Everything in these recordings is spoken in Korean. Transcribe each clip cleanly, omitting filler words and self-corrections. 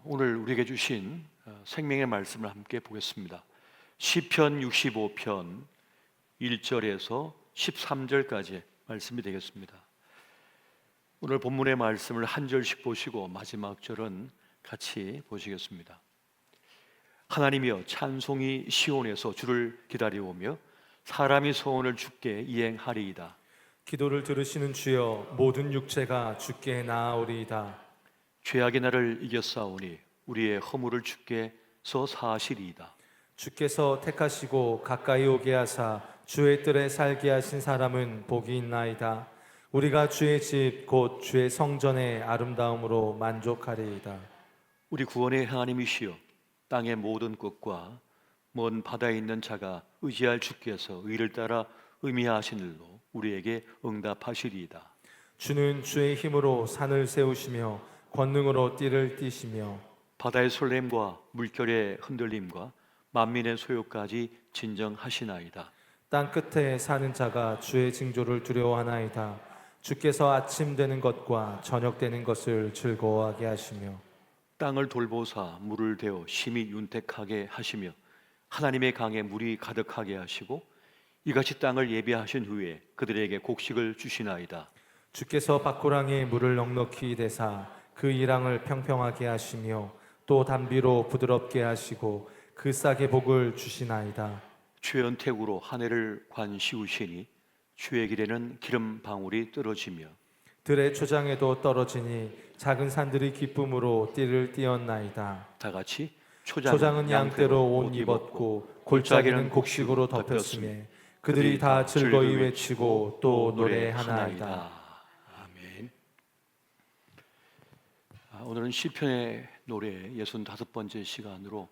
오늘 우리에게 주신 생명의 말씀을 함께 보겠습니다. 시편 65편 1절에서 13절까지 말씀이 되겠습니다. 오늘 본문의 말씀을 한 절씩 보시고 마지막 절은 같이 보시겠습니다. 하나님이여, 찬송이 시온에서 주를 기다려오며 사람이 소원을 주께 이행하리이다. 기도를 들으시는 주여, 모든 육체가 주께 나아오리이다. 죄악의 날을 이겼사오니 우리의 허물을 주께서 사하시리이다. 주께서 택하시고 가까이 오게 하사 주의 뜰에 살게 하신 사람은 복이 있나이다. 우리가 주의 집 곧 주의 성전의 아름다움으로 만족하리이다. 우리 구원의 하나님이시여, 땅의 모든 끝과 먼 바다에 있는 자가 의지할 주께서 의를 따라 의미하신 일로 우리에게 응답하시리이다. 주는 주의 힘으로 산을 세우시며 권능으로 띠를 띠시며 바다의 설렘과 물결의 흔들림과 만민의 소요까지 진정하시나이다. 땅 끝에 사는 자가 주의 징조를 두려워하나이다. 주께서 아침 되는 것과 저녁 되는 것을 즐거워하게 하시며 땅을 돌보사 물을 대어 심히 윤택하게 하시며 하나님의 강에 물이 가득하게 하시고 이같이 땅을 예비하신 후에 그들에게 곡식을 주시나이다. 주께서 밭고랑에 물을 넉넉히 대사 그 이랑을 평평하게 하시며 또 담비로 부드럽게 하시고 그 싹에 복을 주시나이다. 주의 은택으로 한 해를 관시우시니 주의 길에는 기름 방울이 떨어지며 들의 초장에도 떨어지니 작은 산들이 기쁨으로 띠를 띠었나이다. 다 같이 초장은 양떼로 옷 입었고 골짜기는 곡식으로 덮였으며 그들이 다 즐거이 외치고 또 노래하나이다. 아멘. 오늘은 시편의 노래 65번째 시간으로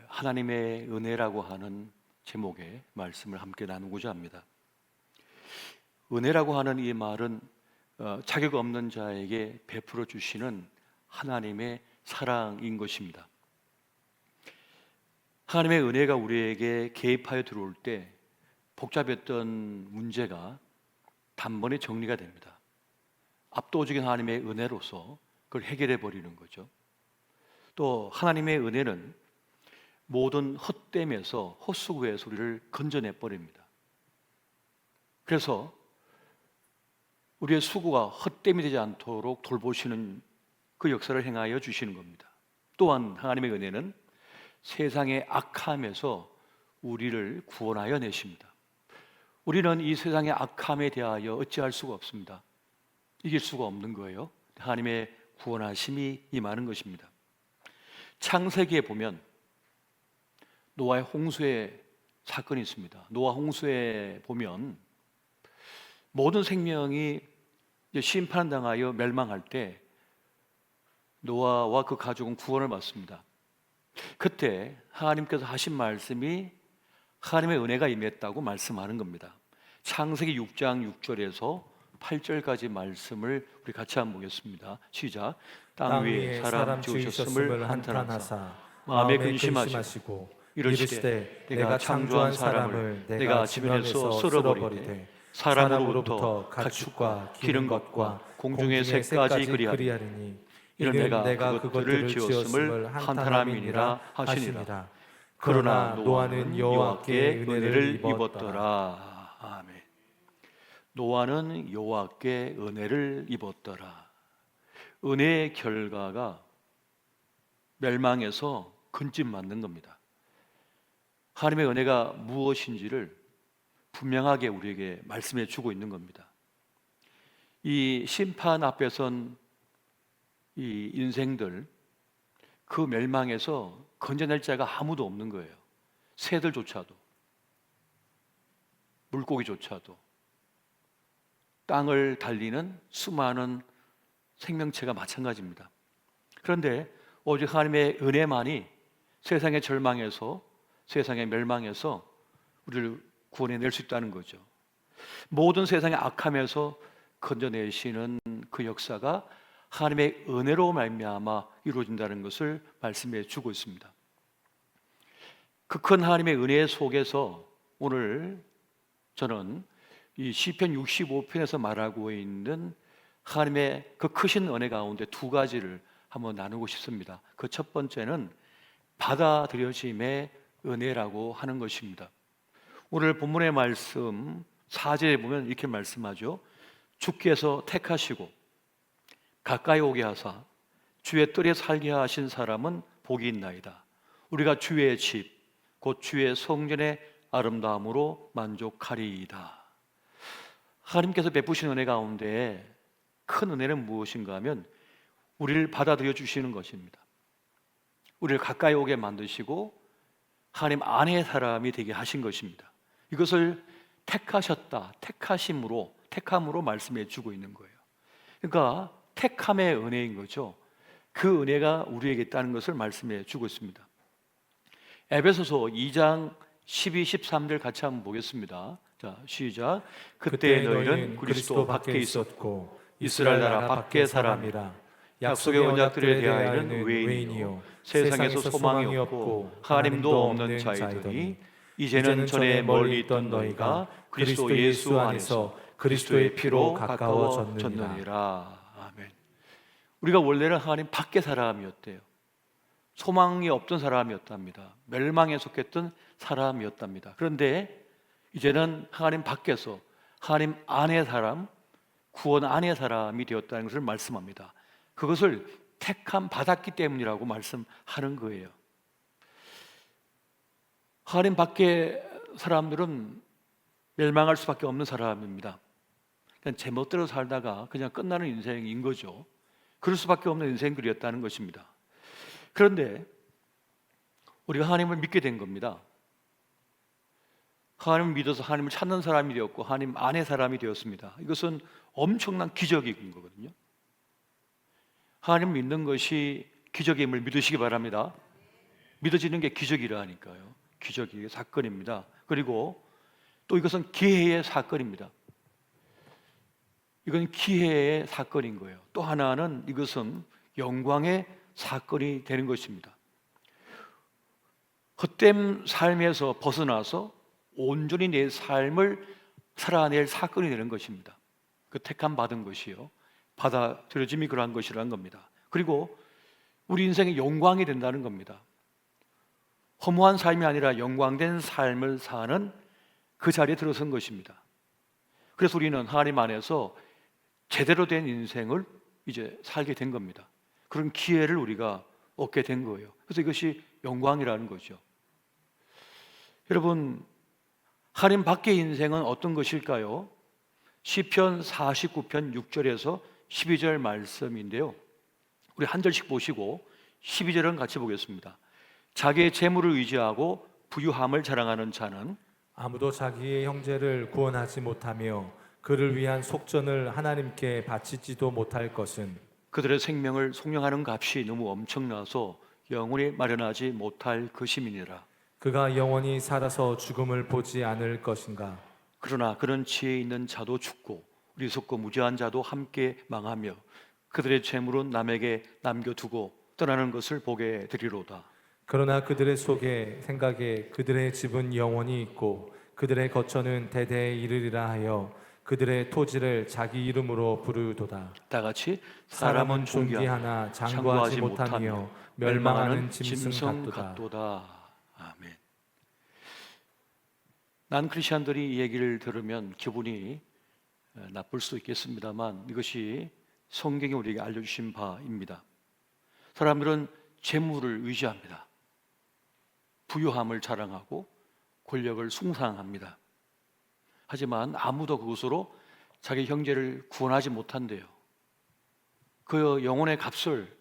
하나님의 은혜라고 하는 제목의 말씀을 함께 나누고자 합니다. 은혜라고 하는 이 말은 자격 없는 자에게 베풀어 주시는 하나님의 사랑인 것입니다. 하나님의 은혜가 우리에게 개입하여 들어올 때 복잡했던 문제가 단번에 정리가 됩니다. 압도적인 하나님의 은혜로서 그걸 해결해 버리는 거죠. 또 하나님의 은혜는 모든 헛됨에서 헛수고에서 우리를 건져내 버립니다. 그래서 우리의 수고가 헛됨이 되지 않도록 돌보시는 그 역사를 행하여 주시는 겁니다. 또한 하나님의 은혜는 세상의 악함에서 우리를 구원하여 내십니다. 우리는 이 세상의 악함에 대하여 어찌할 수가 없습니다. 이길 수가 없는 거예요. 하나님의 구원하심이 임하는 것입니다. 창세기에 보면 노아의 홍수의 사건이 있습니다. 노아 홍수에 보면 모든 생명이 심판당하여 멸망할 때 노아와 그 가족은 구원을 받습니다. 그때 하나님께서 하신 말씀이 하나님의 은혜가 임했다고 말씀하는 겁니다. 창세기 6장 6절에서 8절까지 말씀을 우리 같이 한번 보겠습니다. 시작. 땅 위에 사람 지으셨음을 한탄하사 마음에 근심하시고 이르시되 내가 창조한 사람을 내가 지면에서 쓸어버리되 사람으로부터 가축과 기른 것과 공중의 새까지 그리하리니 이는 내가 그것들을 지었음을 한탄함이니라 하시니라. 그러나 노아는 여호와께 은혜를 입었더라. 아멘. 노아는 여호와께 은혜를 입었더라. 은혜의 결과가 멸망에서 근심 맞는 겁니다. 하나님의 은혜가 무엇인지를 분명하게 우리에게 말씀해 주고 있는 겁니다. 이 심판 앞에선 이 인생들 그 멸망에서 건져낼 자가 아무도 없는 거예요. 새들조차도, 물고기조차도, 땅을 달리는 수많은 생명체가 마찬가지입니다. 그런데 오직 하나님의 은혜만이 세상의 절망에서, 세상의 멸망에서 우리를 구원해낼 수 있다는 거죠. 모든 세상의 악함에서 건져내시는 그 역사가 하나님의 은혜로 말미암아 이루어진다는 것을 말씀해 주고 있습니다. 그 큰 하나님의 은혜 속에서 오늘 저는 이 시편 65편에서 말하고 있는 하나님의 그 크신 은혜 가운데 두 가지를 한번 나누고 싶습니다. 그 첫 번째는 받아들여짐의 은혜라고 하는 것입니다. 오늘 본문의 말씀 4절에 보면 이렇게 말씀하죠. 주께서 택하시고 가까이 오게 하사 주의 뜰에 살게 하신 사람은 복이 있나이다. 우리가 주의 집 곧 주의 성전의 아름다움으로 만족하리이다. 하나님께서 베푸신 은혜 가운데 큰 은혜는 무엇인가 하면 우리를 받아들여 주시는 것입니다. 우리를 가까이 오게 만드시고 하나님 안의 사람이 되게 하신 것입니다. 이것을 택하셨다, 택함으로 말씀해 주고 있는 거예요. 그러니까 택함의 은혜인 거죠. 그 은혜가 우리에게 있다는 것을 말씀해 주고 있습니다. 에베소서 2장 12, 13절 같이 한번 보겠습니다. 자, 시작. 그때 너희는 그리스도 밖에 있었고 이스라엘 나라 밖의 사람이라. 약속의 언약들에 대하여는 외인이요 세상에서 소망이 없고 하나님도 없는 자이더니 이제는 전에 멀리 있던 너희가 그리스도 예수 안에서 그리스도의 피로 가까워졌느니라. 아멘. 우리가 원래는 하나님 밖의 사람이었대요. 소망이 없던 사람이었답니다. 멸망에 속했던 사람이었답니다. 그런데 이제는 하나님 밖에서 하나님 안의 사람, 구원 안의 사람이 되었다는 것을 말씀합니다. 그것을 택함 받았기 때문이라고 말씀하는 거예요. 하나님 밖의 사람들은 멸망할 수밖에 없는 사람입니다. 그냥 제멋대로 살다가 그냥 끝나는 인생인 거죠. 그럴 수밖에 없는 인생들이었다는 것입니다. 그런데 우리가 하나님을 믿게 된 겁니다. 하나님을 믿어서 하나님을 찾는 사람이 되었고 하나님 안의 사람이 되었습니다. 이것은 엄청난 기적인 거거든요. 하나님 믿는 것이 기적임을 믿으시기 바랍니다. 믿어지는 게 기적이라니까요. 기적이 사건입니다. 그리고 또 이것은 기회의 사건입니다. 이건 기회의 사건인 거예요. 또 하나는 이것은 영광의 사건이 되는 것입니다. 헛된 삶에서 벗어나서 온전히 내 삶을 살아낼 사건이 되는 것입니다. 그 택함 받은 것이요, 받아들여짐이 그러한 것이라는 겁니다. 그리고 우리 인생의 영광이 된다는 겁니다. 허무한 삶이 아니라 영광된 삶을 사는 그 자리에 들어선 것입니다. 그래서 우리는 하나님 안에서 제대로 된 인생을 이제 살게 된 겁니다. 그런 기회를 우리가 얻게 된 거예요. 그래서 이것이 영광이라는 거죠. 여러분, 하나님 밖의 인생은 어떤 것일까요? 시편 49편 6절에서 12절 말씀인데요. 우리 한 절씩 보시고 12절은 같이 보겠습니다. 자기의 재물을 의지하고 부유함을 자랑하는 자는 아무도 자기의 형제를 구원하지 못하며 그를 위한 속전을 하나님께 바치지도 못할 것은 그들의 생명을 속량하는 값이 너무 엄청나서 영원히 마련하지 못할 것임이니라. 그가 영원히 살아서 죽음을 보지 않을 것인가. 그러나 그런 지혜 있는 자도 죽고 어리석고 무지한 자도 함께 망하며 그들의 재물은 남에게 남겨두고 떠나는 것을 보게 되리로다. 그러나 그들의 속에 생각에 그들의 집은 영원히 있고 그들의 거처는 대대에 이르리라 하여 그들의 토지를 자기 이름으로 부르도다. 다 같이 사람은 존귀하나 장구하지 못하며 멸망하는 짐승 같도다. 아멘. 난 크리스천들이 이 얘기를 들으면 기분이 나쁠 수 있겠습니다만 이것이 성경이 우리에게 알려주신 바입니다. 사람들은 재물을 의지합니다. 부유함을 자랑하고 권력을 숭상합니다. 하지만 아무도 그것으로 자기 형제를 구원하지 못한대요. 그 영혼의 값을,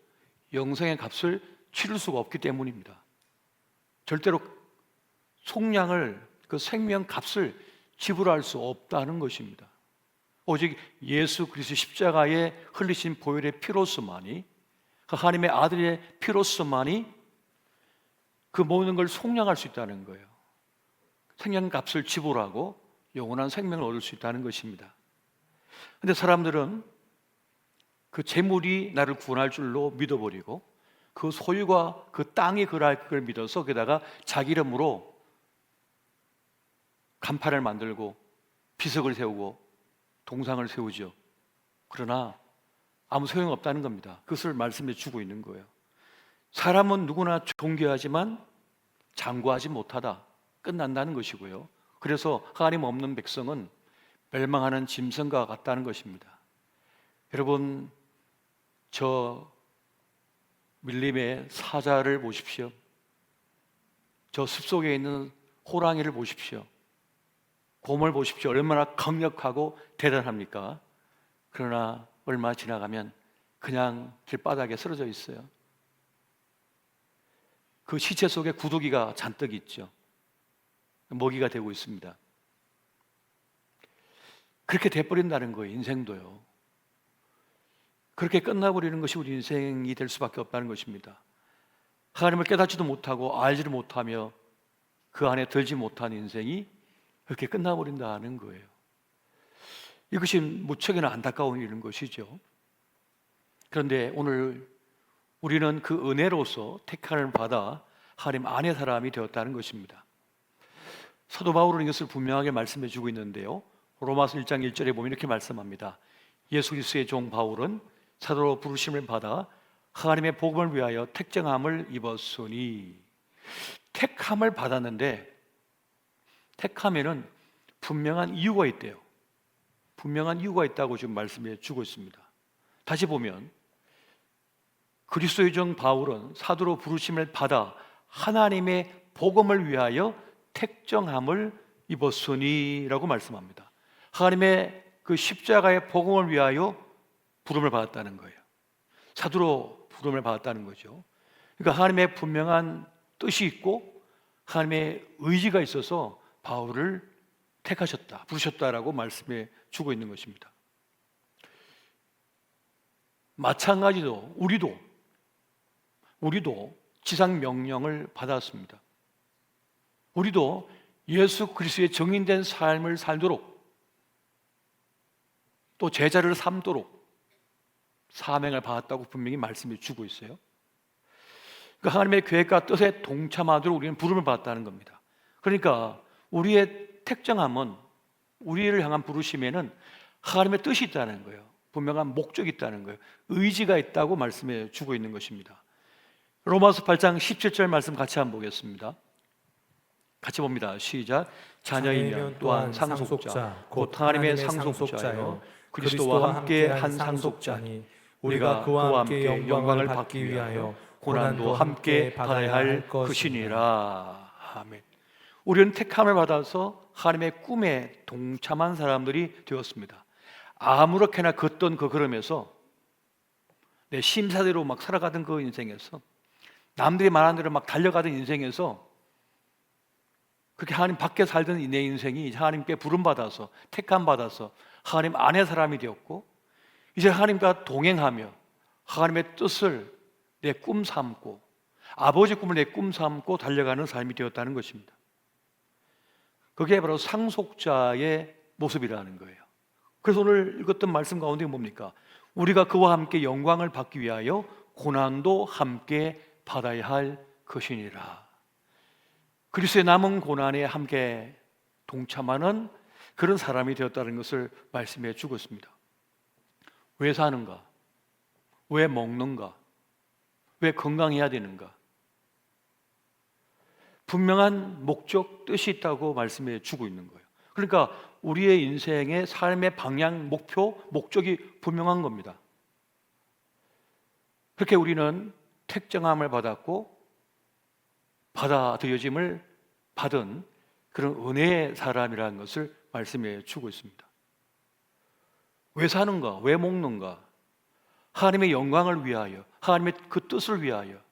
영생의 값을 치를 수가 없기 때문입니다. 절대로 속량을, 그 생명 값을 지불할 수 없다는 것입니다. 오직 예수 그리스도 십자가에 흘리신 보혈의 피로서만이, 그 하나님의 아들의 피로서만이 그 모든 걸 속량할 수 있다는 거예요. 생명 값을 지불하고 영원한 생명을 얻을 수 있다는 것입니다. 그런데 사람들은 그 재물이 나를 구원할 줄로 믿어버리고 그 소유가 그 땅이 그럴 걸 믿어서 게다가 자기 이름으로 간판을 만들고 비석을 세우고 동상을 세우죠. 그러나 아무 소용없다는 겁니다. 그것을 말씀해 주고 있는 거예요. 사람은 누구나 존귀하지만 장구하지 못하다, 끝난다는 것이고요. 그래서 하나님 없는 백성은 멸망하는 짐승과 같다는 것입니다. 여러분, 저 밀림의 사자를 보십시오. 저 숲속에 있는 호랑이를 보십시오. 곰을 보십시오. 얼마나 강력하고 대단합니까? 그러나 얼마 지나가면 그냥 길바닥에 쓰러져 있어요. 그 시체 속에 구더기가 잔뜩 있죠. 먹이가 되고 있습니다. 그렇게 돼버린다는 거예요. 인생도요. 그렇게 끝나버리는 것이 우리 인생이 될 수밖에 없다는 것입니다. 하나님을 깨닫지도 못하고 알지도 못하며 그 안에 들지 못한 인생이 그렇게 끝나버린다는 거예요. 이것이 무척이나 안타까운 일인 것이죠. 그런데 오늘 우리는 그 은혜로서 택함을 받아 하나님 안의 사람이 되었다는 것입니다. 사도 바울은 이것을 분명하게 말씀해 주고 있는데요. 로마서 1장 1절에 보면 이렇게 말씀합니다. 예수 그리스도의 종 바울은 사도로 부르심을 받아 하나님의 복음을 위하여 택정함을 입었으니, 택함을 받았는데 택함에는 분명한 이유가 있대요. 분명한 이유가 있다고 지금 말씀해 주고 있습니다. 다시 보면 그리스도의 종 바울은 사도로 부르심을 받아 하나님의 복음을 위하여 택정함을 입었으니 라고 말씀합니다. 하나님의 그 십자가의 복음을 위하여 부름을 받았다는 거예요. 사도로 부름을 받았다는 거죠. 그러니까 하나님의 분명한 뜻이 있고 하나님의 의지가 있어서 바울을 택하셨다, 부르셨다라고 말씀해 주고 있는 것입니다. 마찬가지로 우리도 지상 명령을 받았습니다. 우리도 예수 그리스도의 정인된 삶을 살도록, 또 제자를 삼도록 사명을 받았다고 분명히 말씀해 주고 있어요. 그러니까 하나님의 계획과 뜻에 동참하도록 우리는 부름을 받았다는 겁니다. 그러니까 우리의 택정함은, 우리를 향한 부르심에는 하나님의 뜻이 있다는 거예요. 분명한 목적이 있다는 거예요. 의지가 있다고 말씀해 주고 있는 것입니다. 로마서 8장 17절 말씀 같이 한번 보겠습니다. 같이 봅니다. 시작. 자녀이면 또한 상속자, 곧 하나님의 상속자요 그리스도와 함께 한 상속자니, 우리가 그와 함께 영광을 받기 위하여 고난도 함께 받아야 할 것이니라. 아멘. 우리는 택함을 받아서 하나님의 꿈에 동참한 사람들이 되었습니다. 아무렇게나 걷던 그 걸음에서, 내 심사대로 막 살아가던 그 인생에서, 남들이 말하는 대로 막 달려가던 인생에서, 그렇게 하나님 밖에 살던 내 인생이 하나님께 부름받아서, 택함받아서 하나님 안의 사람이 되었고, 이제 하나님과 동행하며 하나님의 뜻을 내 꿈 삼고, 아버지 꿈을 내 꿈 삼고 달려가는 삶이 되었다는 것입니다. 그게 바로 상속자의 모습이라는 거예요. 그래서 오늘 읽었던 말씀 가운데 뭡니까? 우리가 그와 함께 영광을 받기 위하여 고난도 함께 받아야 할 것이니라. 그리스도의 남은 고난에 함께 동참하는 그런 사람이 되었다는 것을 말씀해 주고 있습니다. 왜 사는가? 왜 먹는가? 왜 건강해야 되는가? 분명한 목적, 뜻이 있다고 말씀해 주고 있는 거예요. 그러니까 우리의 인생의 삶의 방향, 목표, 목적이 분명한 겁니다. 그렇게 우리는 택정함을 받았고 받아들여짐을 받은 그런 은혜의 사람이라는 것을 말씀해 주고 있습니다. 왜 사는가? 왜 먹는가? 하나님의 영광을 위하여, 하나님의 그 뜻을 위하여,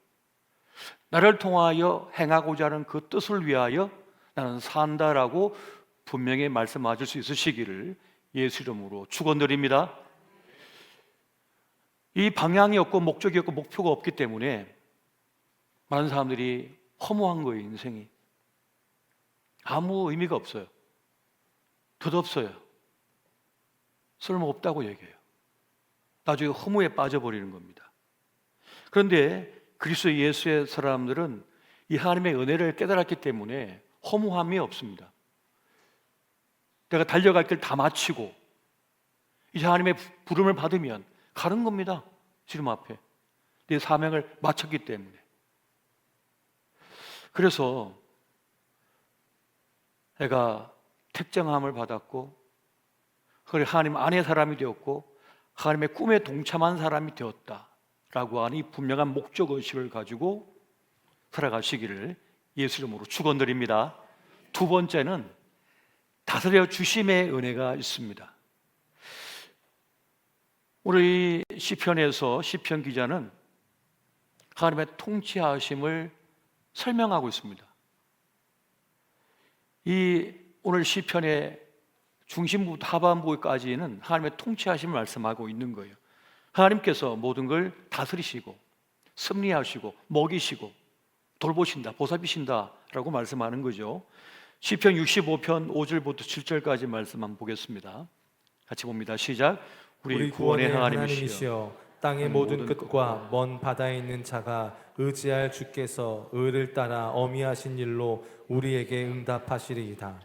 나를 통하여 행하고자 하는 그 뜻을 위하여 나는 산다라고 분명히 말씀하실 수 있으시기를 예수 이름으로 축원드립니다. 이 방향이 없고 목적이 없고 목표가 없기 때문에 많은 사람들이 허무한 거예요. 인생이 아무 의미가 없어요. 덧없어요. 쓸모없다고 얘기해요. 나중에 허무에 빠져버리는 겁니다. 그런데 그리스도 예수의 사람들은 이 하나님의 은혜를 깨달았기 때문에 허무함이 없습니다. 내가 달려갈 길 다 마치고 이제 하나님의 부름을 받으면 가는 겁니다. 주님 앞에. 내 사명을 마쳤기 때문에. 그래서 내가 택정함을 받았고, 그래 하나님 안의 사람이 되었고, 하나님의 꿈에 동참한 사람이 되었다라고 하는 이 분명한 목적의식을 가지고 살아가시기를 예수 이름으로 축원드립니다. 두 번째는 다스려 주심의 은혜가 있습니다. 오늘 이 시편에서 시편 기자는 하나님의 통치하심을 설명하고 있습니다. 이 오늘 시편의 중심부터 하반부까지는 하나님의 통치하심을 말씀하고 있는 거예요. 하나님께서 모든 걸 다스리시고 섭리하시고 먹이시고 돌보신다, 보살피신다라고 말씀하는 거죠. 시편 65편 5절부터 7절까지 말씀 한번 보겠습니다. 같이 봅니다. 시작. 우리 구원의 하나님이시여 땅의 모든 끝과 먼 바다에 있는 자가 의지할 주께서 의를 따라 어미하신 일로 우리에게 응답하시리이다.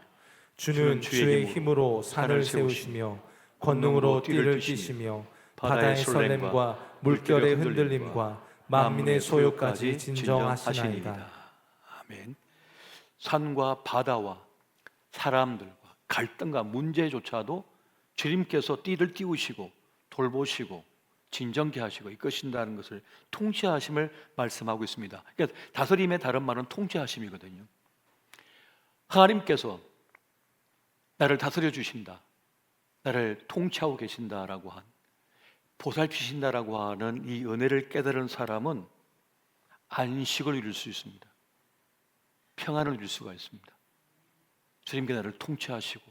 주는 주의 힘으로 산을 세우시며 권능으로 띠를 띠시며 바다의 설렘과 물결의 흔들림과 만민의 소요까지 진정하시나이다. 아멘. 산과 바다와 사람들과 갈등과 문제조차도 주님께서 띠를 띄우시고 돌보시고 진정케 하시고 이끄신다는 것을 통치하심을 말씀하고 있습니다. 그러니까 다스림의 다른 말은 통치하심이거든요. 하나님께서 나를 다스려 주신다, 나를 통치하고 계신다라고 한, 보살피신다라고 하는 이 은혜를 깨달은 사람은 안식을 이룰 수 있습니다. 평안을 이룰 수가 있습니다. 주님께 나를 통치하시고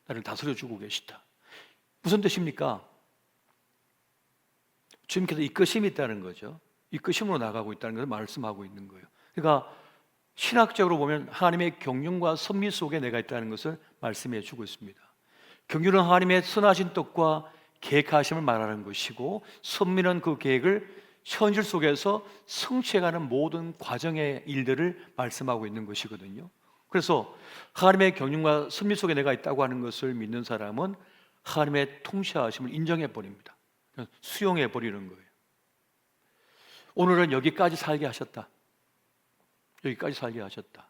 나를 다스려 주고 계시다. 무슨 뜻입니까? 주님께서 이끄심이 있다는 거죠. 이끄심으로 나가고 있다는 것을 말씀하고 있는 거예요. 그러니까 신학적으로 보면 하나님의 경륜과 섭리 속에 내가 있다는 것을 말씀해 주고 있습니다. 경륜은 하나님의 선하신 뜻과 계획하심을 말하는 것이고, 섭리는 그 계획을 현실 속에서 성취해가는 모든 과정의 일들을 말씀하고 있는 것이거든요. 그래서 하나님의 경륜과 섭리 속에 내가 있다고 하는 것을 믿는 사람은 하나님의 통치하심을 인정해 버립니다. 수용해 버리는 거예요. 오늘은 여기까지 살게 하셨다. 여기까지 살게 하셨다.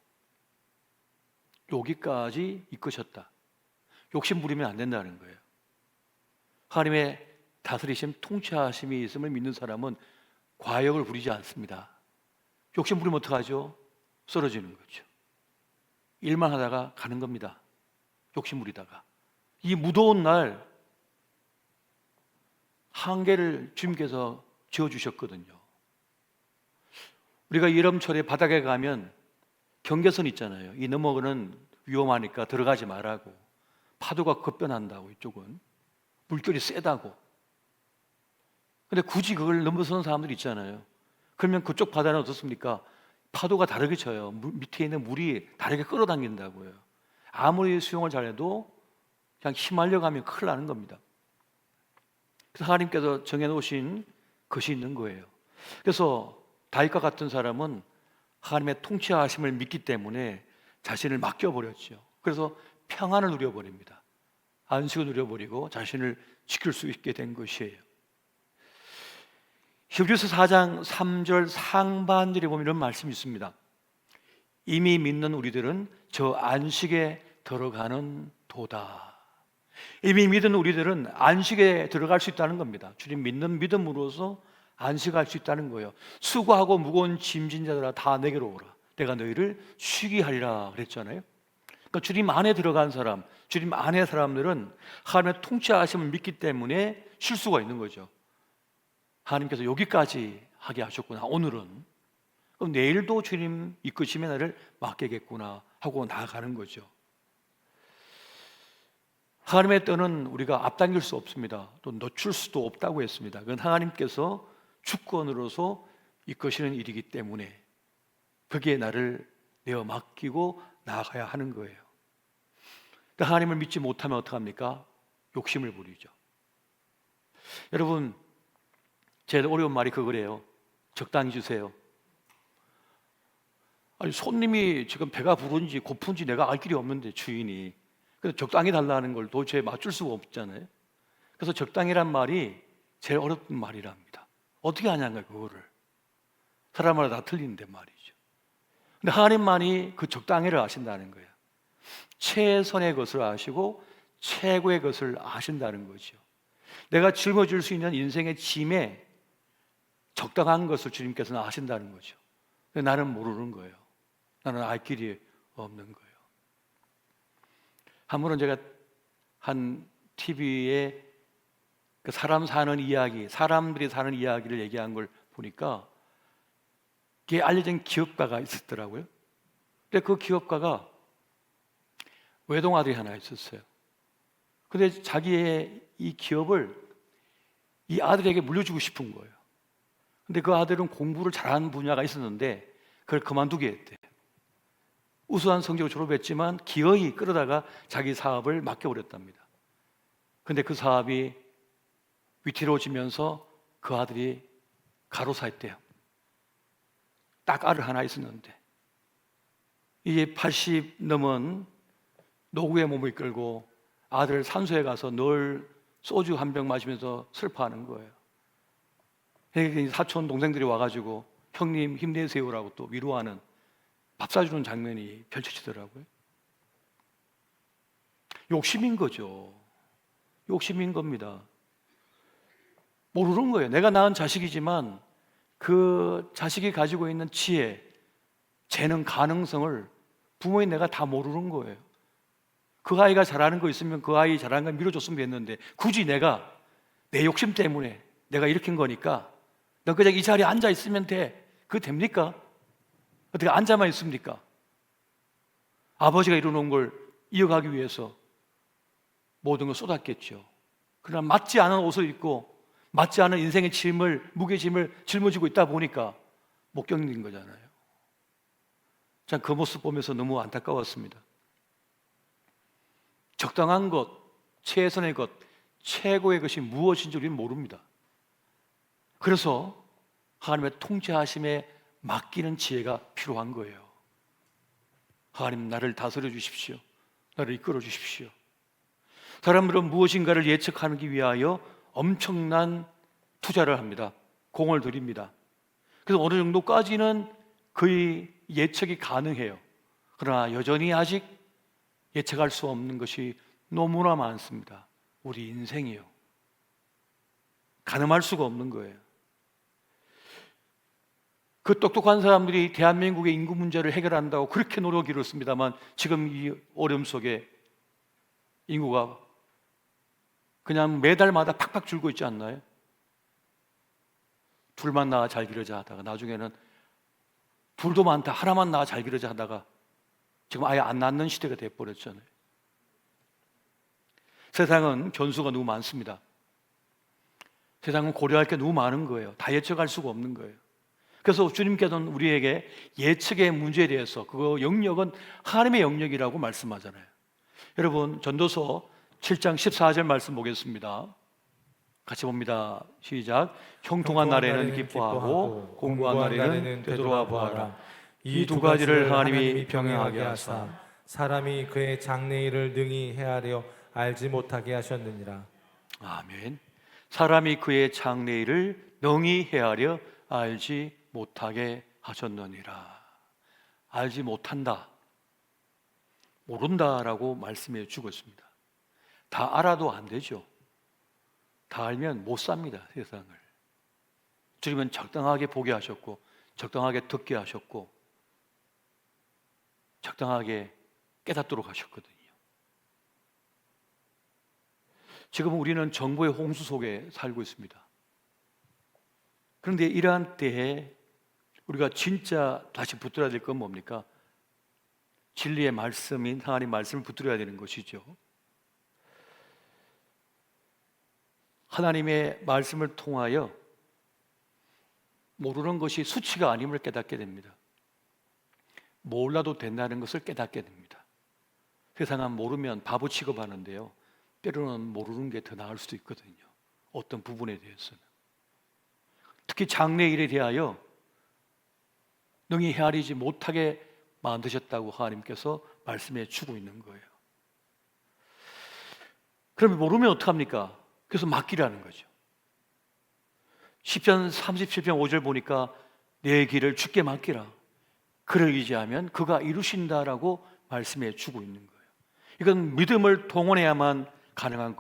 여기까지 이끄셨다. 욕심 부리면 안 된다는 거예요. 하나님의 다스리심, 통치하심이 있음을 믿는 사람은 과욕을 부리지 않습니다. 욕심 부리면 어떡하죠? 쓰러지는 거죠. 일만 하다가 가는 겁니다. 욕심 부리다가. 이 무더운 날 한계를 주님께서 지어주셨거든요. 우리가 여름철에 바닥에 가면 경계선 있잖아요. 이 넘어가는 위험하니까 들어가지 말라고. 파도가 급변한다고, 이쪽은 물결이 세다고. 근데 굳이 그걸 넘어서는 사람들이 있잖아요. 그러면 그쪽 바다는 어떻습니까? 파도가 다르게 쳐요. 밑에 있는 물이 다르게 끌어당긴다고요. 아무리 수영을 잘해도 그냥 휘말려 가면 큰일 나는 겁니다. 그래서 하나님께서 정해놓으신 것이 있는 거예요. 그래서 다윗과 같은 사람은 하나님의 통치하심을 믿기 때문에 자신을 맡겨버렸죠. 그래서 평안을 누려버립니다. 안식을 누려버리고 자신을 지킬 수 있게 된 것이에요. 히브리서 4장 3절 상반절에 보면 이런 말씀이 있습니다. 이미 믿는 우리들은 저 안식에 들어가는 도다. 이미 믿은 우리들은 안식에 들어갈 수 있다는 겁니다. 주님 믿는 믿음으로서 안식할 수 있다는 거예요. 수고하고 무거운 짐진 자들아 다 내게로 오라. 내가 너희를 쉬게 하리라 그랬잖아요. 그러니까 주님 안에 들어간 사람, 주님 안의 사람들은 하나님의 통치하심을 믿기 때문에 쉴 수가 있는 거죠. 하나님께서 여기까지 하게 하셨구나. 오늘은 그럼 내일도 주님 이끄심에 나를 맡기겠구나 하고 나아가는 거죠. 하나님의 뜻은 우리가 앞당길 수 없습니다. 또 늦출 수도 없다고 했습니다. 그건 하나님께서 주권으로서 이끄시는 일이기 때문에 거기에 나를 내어 맡기고 나아가야 하는 거예요. 그러니까 하나님을 믿지 못하면 어떡합니까? 욕심을 부리죠. 여러분, 제일 어려운 말이 그거래요. 적당히 주세요. 아니, 손님이 지금 배가 부른지 고픈지 내가 알 길이 없는데, 주인이. 그래서 적당히 달라는 걸 도저히 맞출 수가 없잖아요. 그래서 적당히란 말이 제일 어렵은 말이랍니다. 어떻게 하냐는 거예요, 그거를. 사람마다 다 틀리는데 말이죠. 근데 하나님만이 그 적당히를 아신다는 거예요. 최선의 것을 아시고 최고의 것을 아신다는 거죠. 내가 짊어질 수 있는 인생의 짐에 적당한 것을 주님께서는 아신다는 거죠. 근데 나는 모르는 거예요. 나는 알 길이 없는 거예요. 한 번은 제가 한 TV에 그 사람 사는 이야기, 사람들이 사는 이야기를 얘기한 걸 보니까 그게 알려진 기업가가 있었더라고요. 근데 그 기업가가 외동아들이 하나 있었어요. 근데 자기의 이 기업을 이 아들에게 물려주고 싶은 거예요. 근데 그 아들은 공부를 잘하는 분야가 있었는데 그걸 그만두게 했대. 우수한 성적을 졸업했지만 기어이 끌어다가 자기 사업을 맡겨버렸답니다. 근데 그 사업이 위태로워지면서 그 아들이 가로사했대요. 딱 아들 하나 있었는데 이제 80 넘은 노구의 몸을 이끌고 아들 산소에 가서 늘 소주 한 병 마시면서 슬퍼하는 거예요. 그러니까 사촌 동생들이 와가지고 형님 힘내세요라고 또 위로하는, 밥 사주는 장면이 펼쳐지더라고요. 욕심인 거죠. 욕심인 겁니다. 모르는 거예요. 내가 낳은 자식이지만 그 자식이 가지고 있는 지혜, 재능, 가능성을 부모인 내가 다 모르는 거예요. 그 아이가 잘하는 거 있으면 그 아이 잘하는 걸 밀어줬으면 됐는데 굳이 내가 내 욕심 때문에 내가 일으킨 거니까 너 그냥 이 자리에 앉아 있으면 돼. 그거 됩니까? 어떻게 앉아만 있습니까? 아버지가 이루는 걸 이어가기 위해서 모든 걸 쏟았겠죠. 그러나 맞지 않은 옷을 입고 맞지 않은 인생의 짐을, 무게짐을 짊어지고 있다 보니까 못 견딘 거잖아요. 전 그 모습 보면서 너무 안타까웠습니다. 적당한 것, 최선의 것, 최고의 것이 무엇인지 우리는 모릅니다. 그래서 하나님의 통치하심에 맡기는 지혜가 필요한 거예요. 하나님, 나를 다스려 주십시오. 나를 이끌어 주십시오. 사람들은 무엇인가를 예측하기 위하여 엄청난 투자를 합니다. 공을 들입니다. 그래서 어느 정도까지는 거의 예측이 가능해요. 그러나 여전히 아직 예측할 수 없는 것이 너무나 많습니다. 우리 인생이요. 가늠할 수가 없는 거예요. 그 똑똑한 사람들이 대한민국의 인구 문제를 해결한다고 그렇게 노력을 이뤘습니다만 지금 이 어려움 속에 인구가 그냥 매달마다 팍팍 줄고 있지 않나요? 둘만 낳아 잘 기르자 하다가 나중에는 둘도 많다, 하나만 낳아 잘 기르자 하다가 지금 아예 안 낳는 시대가 돼버렸잖아요. 세상은 변수가 너무 많습니다. 세상은 고려할 게 너무 많은 거예요. 다 예측할 수가 없는 거예요. 그래서 주님께서는 우리에게 예측의 문제에 대해서 그 영역은 하나님의 영역이라고 말씀하잖아요. 여러분, 전도서 7장 14절 말씀 보겠습니다. 같이 봅니다. 시작. 형통한 날에는 기뻐하고 공고한 날에는 되돌아 보아라. 이 두 가지를 하나님이 병행하게 하사 사람이 그의 장래일을 능히 헤아려 알지 못하게 하셨느니라. 아멘. 사람이 그의 장래일을 능히 헤아려 알지 못하게 하셨느니라. 알지 못한다, 모른다라고 말씀해 주고 있습니다. 다 알아도 안 되죠. 다 알면 못 삽니다, 세상을. 주님은 적당하게 보게 하셨고 적당하게 듣게 하셨고 적당하게 깨닫도록 하셨거든요. 지금 우리는 정보의 홍수 속에 살고 있습니다. 그런데 이러한 때에 우리가 진짜 다시 붙들어야 될 건 뭡니까? 진리의 말씀인 하나님 말씀을 붙들어야 되는 것이죠. 하나님의 말씀을 통하여 모르는 것이 수치가 아님을 깨닫게 됩니다. 몰라도 된다는 것을 깨닫게 됩니다. 세상은 모르면 바보 취급하는데요, 때로는 모르는 게 더 나을 수도 있거든요. 어떤 부분에 대해서는. 특히 장래일에 대하여 능히 헤아리지 못하게 만드셨다고 하나님께서 말씀해 주고 있는 거예요. 그러면 모르면 어떡합니까? 그래서 맡기라는 거죠. 10편 37편 5절 보니까 내 길을 주께 맡기라. 그를 의지하면 그가 이루신다라고 말씀해 주고 있는 거예요. 이건 믿음을 동원해야만 가능한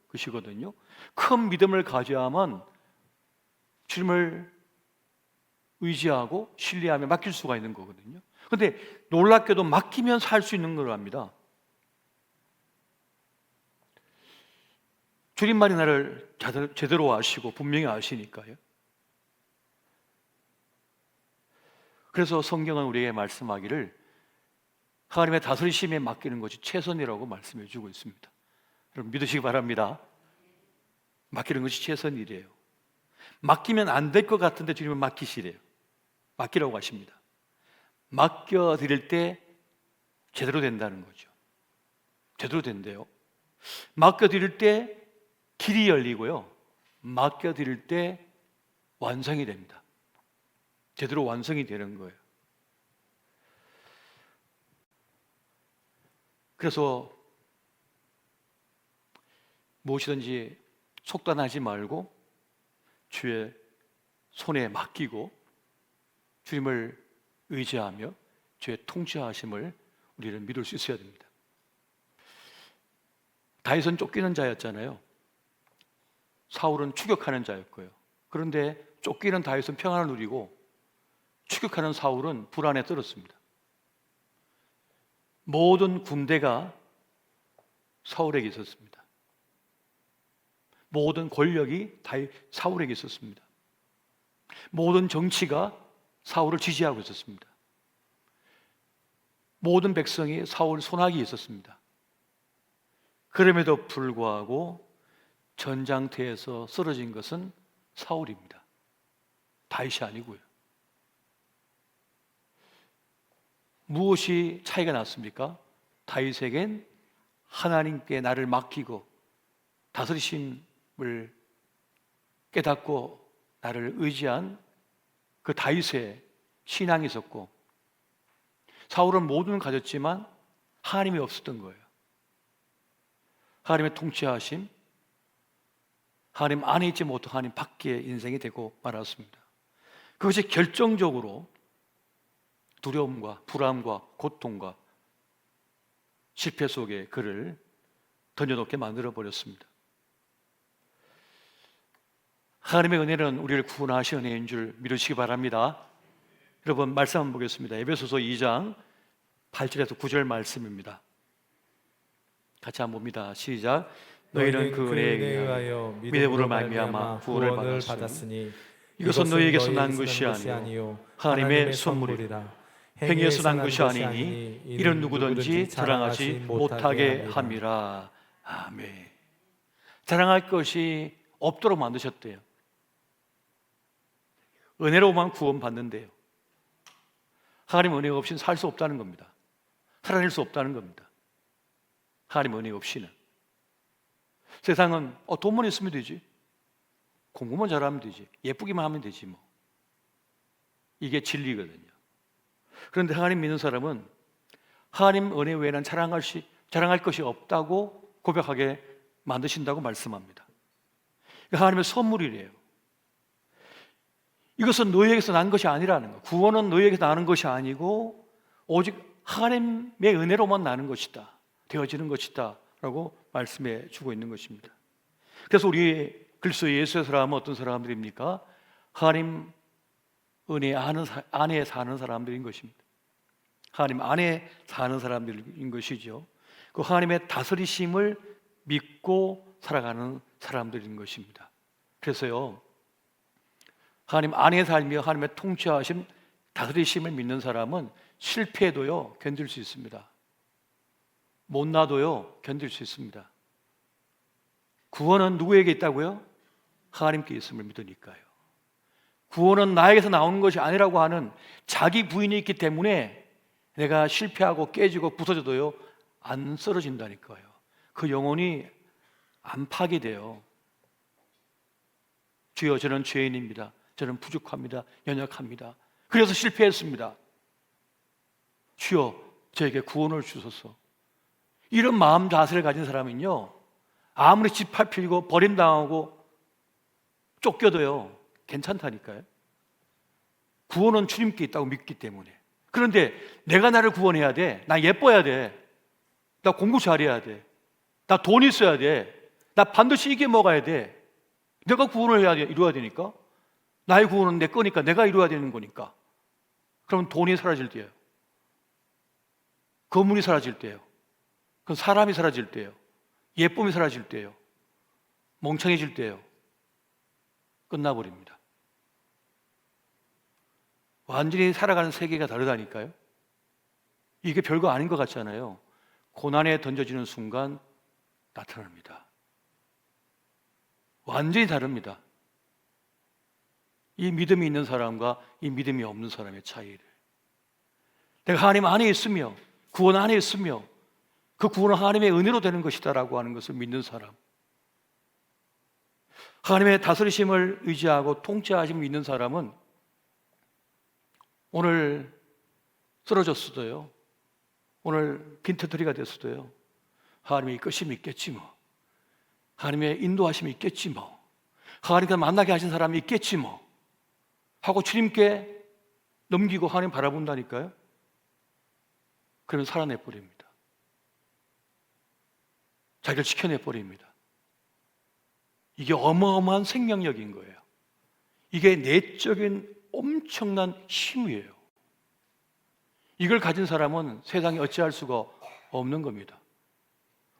것이거든요. 큰 믿음을 가져야만 주님을 의지하고 신뢰하며 맡길 수가 있는 거거든요. 그런데 놀랍게도 맡기면 살 수 있는 거랍니다. 주님만이 나를 제대로 아시고 분명히 아시니까요. 그래서 성경은 우리에게 말씀하기를 하나님의 다스리심에 맡기는 것이 최선이라고 말씀해 주고 있습니다. 여러분 믿으시기 바랍니다. 맡기는 것이 최선이래요. 맡기면 안 될 것 같은데 주님은 맡기시래요. 맡기라고 하십니다. 맡겨드릴 때 제대로 된다는 거죠. 제대로 된대요. 맡겨드릴 때 길이 열리고요. 맡겨드릴 때 완성이 됩니다. 제대로 완성이 되는 거예요. 그래서 무엇이든지 속단하지 말고 주의 손에 맡기고 주님을 의지하며 주의 통치하심을 우리는 믿을 수 있어야 됩니다. 다윗은 쫓기는 자였잖아요. 사울은 추격하는 자였고요. 그런데 쫓기는 다윗은 평안을 누리고 추격하는 사울은 불안에 떨었습니다. 모든 군대가 사울에게 있었습니다. 모든 권력이 사울에게 있었습니다. 모든 정치가 사울을 지지하고 있었습니다. 모든 백성이 사울 손아귀에 있었습니다. 그럼에도 불구하고 전장터에서 쓰러진 것은 사울입니다. 다윗이 아니고요. 무엇이 차이가 났습니까? 다윗에겐 하나님께 나를 맡기고 다스리심을 깨닫고 나를 의지한 그 다윗의 신앙이 있었고, 사울은 모든 걸 가졌지만 하나님이 없었던 거예요. 하나님의 통치하심, 하나님 안에 있지 못하고 하나님 밖의 인생이 되고 말았습니다. 그것이 결정적으로 두려움과 불안과 고통과 실패 속에 그를 던져놓게 만들어버렸습니다. 하나님의 은혜는 우리를 구원하신 은혜인 줄 믿으시기 바랍니다. 여러분 말씀 한번 보겠습니다. 에베소서 2장 8절에서 9절 말씀입니다. 같이 한번 봅니다. 시작. 너희는 그 은혜에 의하여 믿음으로 말미암아 구원을 받았으니 이것은 너희에게서 난 것이 아니요 하나님의 선물이라. 행위에서 난 것이 아니니 이는 누구든지 자랑하지 못하게 함이라. 아멘. 자랑할 것이 없도록 만드셨대요. 은혜로만 구원받는데요. 하나님 은혜 없이는 살 수 없다는 겁니다. 살아낼 수 없다는 겁니다. 하나님 은혜 없이는. 세상은 돈만 있으면 되지, 공부만 잘하면 되지, 예쁘기만 하면 되지 뭐. 이게 진리거든요. 그런데 하나님 믿는 사람은 하나님 은혜 외에는 자랑할 것이 없다고 고백하게 만드신다고 말씀합니다. 하나님의 선물이래요. 이것은 너희에게서 난 것이 아니라는 거. 구원은 너희에게서 나는 것이 아니고 오직 하나님의 은혜로만 나는 것이다, 되어지는 것이다 라고 말씀해 주고 있는 것입니다. 그래서 우리 그리스도 예수의 사람은 어떤 사람들입니까? 하나님 은혜 안에 사는 사람들인 것입니다. 하나님 안에 사는 사람들인 것이죠. 그 하나님의 다스리심을 믿고 살아가는 사람들인 것입니다. 그래서요, 하나님 안에 살며 하나님의 통치하심, 다스리심을 믿는 사람은 실패해도요 견딜 수 있습니다. 못나도요 견딜 수 있습니다. 구원은 누구에게 있다고요? 하나님께 있음을 믿으니까요. 구원은 나에게서 나오는 것이 아니라고 하는 자기 부인이 있기 때문에 내가 실패하고 깨지고 부서져도요 안 쓰러진다니까요. 그 영혼이 안 파괴돼요. 주여, 저는 죄인입니다. 저는 부족합니다. 연약합니다. 그래서 실패했습니다. 주여, 저에게 구원을 주소서. 이런 마음 자세를 가진 사람은요, 아무리 짓밟히고 버림당하고 쫓겨도요 괜찮다니까요. 구원은 주님께 있다고 믿기 때문에. 그런데 내가 나를 구원해야 돼. 나 예뻐야 돼. 나 공부 잘해야 돼. 나 돈 있어야 돼. 나 반드시 이게 먹어야 돼. 내가 구원을 해야 돼. 이루어야 되니까. 나의 구원은 내 거니까 내가 이루어야 되는 거니까. 그러면 돈이 사라질 때예요. 건물이 사라질 때예요. 그럼 사람이 사라질 때예요. 예쁨이 사라질 때예요. 멍청해질 때예요. 끝나버립니다. 완전히 살아가는 세계가 다르다니까요. 이게 별거 아닌 것 같잖아요. 고난에 던져지는 순간 나타납니다. 완전히 다릅니다. 이 믿음이 있는 사람과 이 믿음이 없는 사람의 차이를. 내가 하나님 안에 있으며 구원 안에 있으며 그 구원은 하나님의 은혜로 되는 것이다라고 하는 것을 믿는 사람, 하나님의 다스리심을 의지하고 통치하심을 믿는 사람은 오늘 쓰러졌어도요, 오늘 빈터터리가 됐어도요, 하나님의 이끄심이 있겠지 뭐, 하나님의 인도하심이 있겠지 뭐, 하나님과 만나게 하신 사람이 있겠지 뭐 하고 주님께 넘기고 하나님 바라본다니까요. 그러면 살아내버립니다. 자기를 지켜내버립니다. 이게 어마어마한 생명력인 거예요. 이게 내적인 엄청난 힘이에요. 이걸 가진 사람은 세상에 어찌할 수가 없는 겁니다.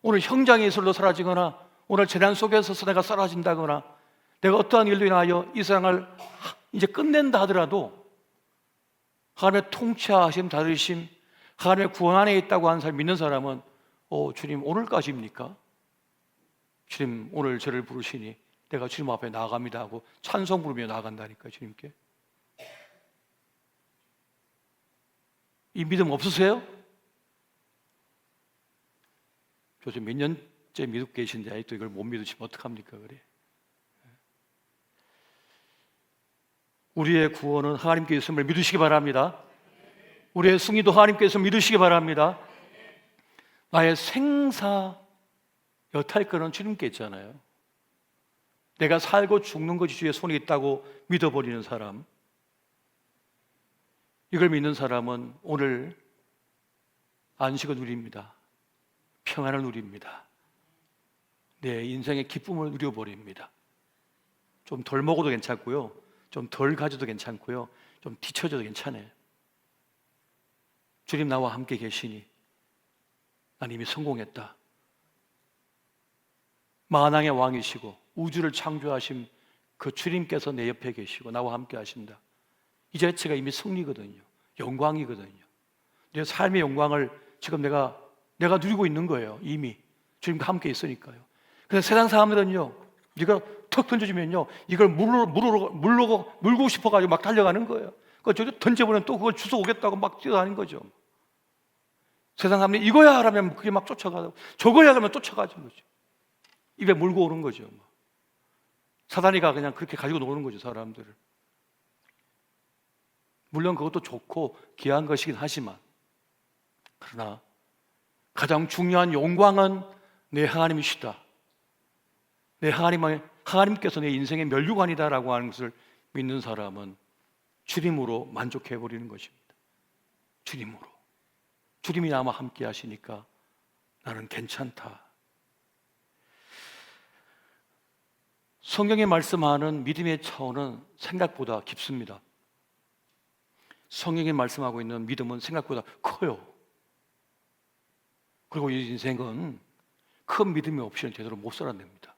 오늘 형장의 예술로 사라지거나 오늘 재난 속에서 내가 사라진다거나 내가 어떠한 일로 인하여 이 세상을 이제 끝낸다 하더라도 하나님의 통치하심, 다스리심, 하나님의 구원 안에 있다고 하는 사람 믿는 사람은 주님 오늘까지입니까? 주님 오늘 저를 부르시니 내가 주님 앞에 나아갑니다 하고 찬송 부르며 나아간다니까요. 주님께. 이 믿음 없으세요? 요즘 몇 년째 믿고 계신데 아직도 이걸 못 믿으시면 어떡합니까? 그래. 우리의 구원은 하나님께 있음을 믿으시기 바랍니다. 우리의 승리도 하나님께 있음을 믿으시기 바랍니다. 나의 생사 여탈권은 주님께 있잖아요. 내가 살고 죽는 것이 주의 손에 있다고 믿어버리는 사람, 이걸 믿는 사람은 오늘 안식을 누립니다. 평안을 누립니다. 내 인생의 기쁨을 누려버립니다. 좀 덜 먹어도 괜찮고요, 좀 덜 가져도 괜찮고요, 좀 뒤처져도 괜찮아요. 주님 나와 함께 계시니 난 이미 성공했다. 만왕의 왕이시고 우주를 창조하신 그 주님께서 내 옆에 계시고 나와 함께 하신다. 이 자체가 이미 승리거든요. 영광이거든요. 내 삶의 영광을 지금 내가 누리고 있는 거예요. 이미 주님과 함께 있으니까요. 그래서 세상 사람들은요, 네가 턱 던져주면요, 이걸 물고 싶어가지고 막 달려가는 거예요. 그걸 던져보면 또 그걸 주워 오겠다고 막 뛰어다니는 거죠. 세상 사람들이 이거야 하라면 그게 막 쫓아가고 저거야 하면 쫓아가는 거죠. 입에 물고 오는 거죠. 사단이가 그냥 그렇게 가지고 노는 거죠, 사람들을. 물론 그것도 좋고 귀한 것이긴 하지만, 그러나 가장 중요한 영광은 내 하나님이시다. 내 하나님께서 내 인생의 면류관이다라고 하는 것을 믿는 사람은 주님으로 만족해버리는 것입니다. 주님으로. 주님이 나와 함께 하시니까 나는 괜찮다. 성경에 말씀하는 믿음의 차원은 생각보다 깊습니다. 성경에 말씀하고 있는 믿음은 생각보다 커요. 그리고 이 인생은 큰 믿음이 없이는 제대로 못 살아냅니다.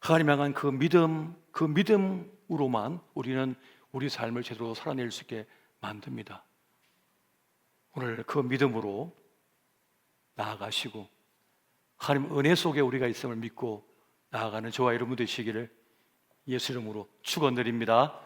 하나님 향한 그 믿음으로만 우리는 우리 삶을 제대로 살아낼 수 있게 만듭니다. 오늘 그 믿음으로 나아가시고 하나님 은혜 속에 우리가 있음을 믿고 나아가는 저와 여러분 되시기를 예수 이름으로 축원드립니다.